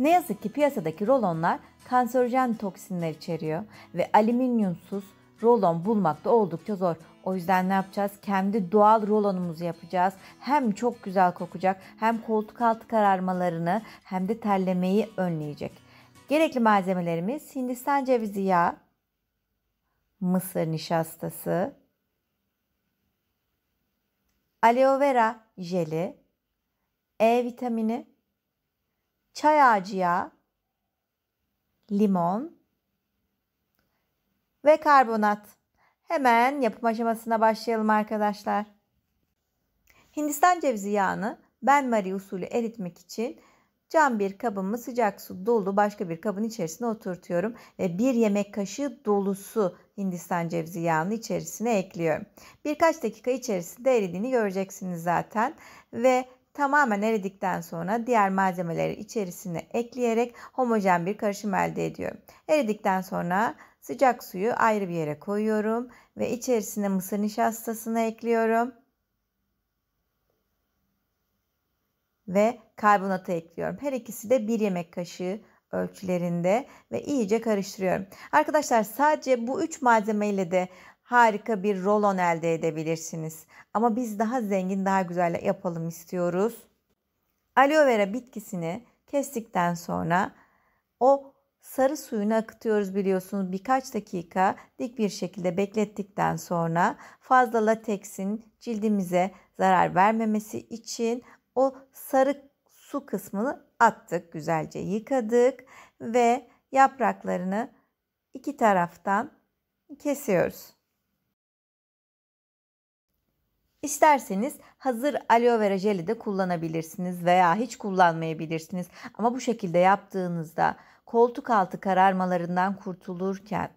Ne yazık ki piyasadaki rolonlar kanserojen toksinler içeriyor ve alüminyumsuz rolon bulmak da oldukça zor. O yüzden ne yapacağız? Kendi doğal rolonumuzu yapacağız. Hem çok güzel kokacak, hem koltuk altı kararmalarını hem de terlemeyi önleyecek. Gerekli malzemelerimiz Hindistan cevizi yağı, mısır nişastası, aloe vera jeli, E vitamini, çay ağacı yağı, limon ve karbonat. Hemen yapım aşamasına başlayalım arkadaşlar. Hindistan cevizi yağını benmari usulü eritmek için cam bir kabımı sıcak su dolu başka bir kabın içerisine oturtuyorum ve 1 yemek kaşığı dolusu Hindistan cevizi yağını içerisine ekliyorum. Birkaç dakika içerisinde eridiğini göreceksiniz zaten ve tamamen eridikten sonra diğer malzemeleri içerisine ekleyerek homojen bir karışım elde ediyorum. Eridikten sonra sıcak suyu ayrı bir yere koyuyorum ve içerisine mısır nişastasını ekliyorum. Ve karbonatı ekliyorum. Her ikisi de 1 yemek kaşığı ölçülerinde ve iyice karıştırıyorum. Arkadaşlar sadece bu 3 malzemeyle de harika bir rolon elde edebilirsiniz. Ama biz daha zengin, daha güzel yapalım istiyoruz. Aloe vera bitkisini kestikten sonra o sarı suyunu akıtıyoruz biliyorsunuz. Birkaç dakika dik bir şekilde beklettikten sonra fazla lateksin cildimize zarar vermemesi için o sarı su kısmını attık, güzelce yıkadık ve yapraklarını iki taraftan kesiyoruz. İsterseniz hazır aloe vera jeli de kullanabilirsiniz veya hiç kullanmayabilirsiniz. Ama bu şekilde yaptığınızda koltuk altı kararmalarından kurtulurken,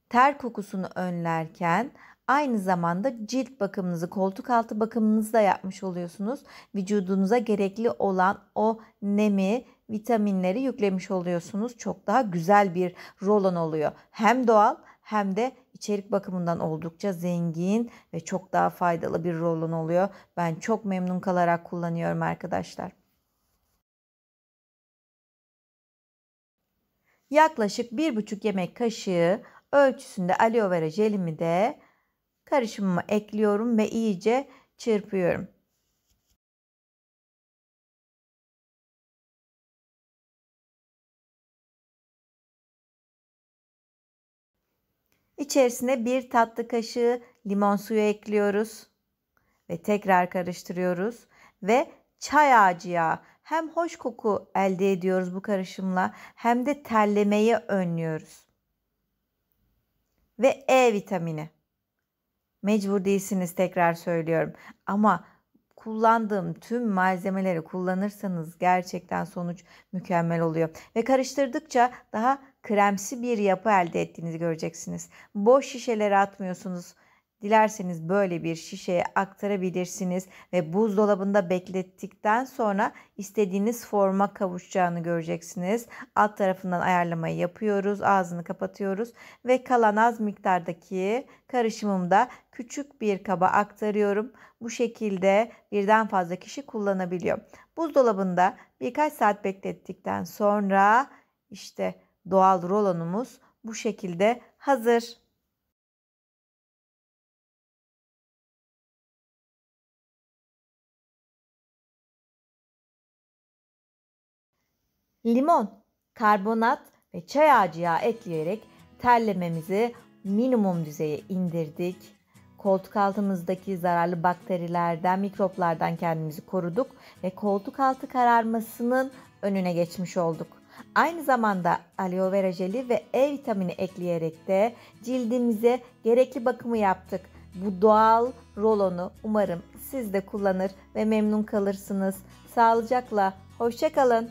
ter kokusunu önlerken aynı zamanda cilt bakımınızı, koltuk altı bakımınızı da yapmış oluyorsunuz. Vücudunuza gerekli olan o nemi, vitaminleri yüklemiş oluyorsunuz. Çok daha güzel bir rolon oluyor. Hem doğal hem de içerik bakımından oldukça zengin ve çok daha faydalı bir rolon oluyor. Ben çok memnun kalarak kullanıyorum arkadaşlar. Yaklaşık 1,5 yemek kaşığı ölçüsünde aloe vera jelimi de karışımıma ekliyorum ve iyice çırpıyorum. İçerisine 1 tatlı kaşığı limon suyu ekliyoruz ve tekrar karıştırıyoruz ve çay ağacı yağı. Hem hoş koku elde ediyoruz bu karışımla hem de terlemeyi önlüyoruz. Ve E vitamini. Mecbur değilsiniz, tekrar söylüyorum. Ama kullandığım tüm malzemeleri kullanırsanız gerçekten sonuç mükemmel oluyor. Ve karıştırdıkça daha kremsi bir yapı elde ettiğinizi göreceksiniz. Boş şişelere atmıyorsunuz. Dilerseniz böyle bir şişeye aktarabilirsiniz ve buzdolabında beklettikten sonra istediğiniz forma kavuşacağını göreceksiniz. Alt tarafından ayarlamayı yapıyoruz, ağzını kapatıyoruz ve kalan az miktardaki karışımımı da küçük bir kaba aktarıyorum. Bu şekilde birden fazla kişi kullanabiliyor. Buzdolabında birkaç saat beklettikten sonra işte doğal rolonumuz bu şekilde hazır. Limon, karbonat ve çay ağacı yağı ekleyerek terlememizi minimum düzeye indirdik. Koltuk altımızdaki zararlı bakterilerden, mikroplardan kendimizi koruduk ve koltuk altı kararmasının önüne geçmiş olduk. Aynı zamanda aloe vera jeli ve E vitamini ekleyerek de cildimize gerekli bakımı yaptık. Bu doğal rolonu umarım siz de kullanır ve memnun kalırsınız. Sağlıcakla, hoşça kalın.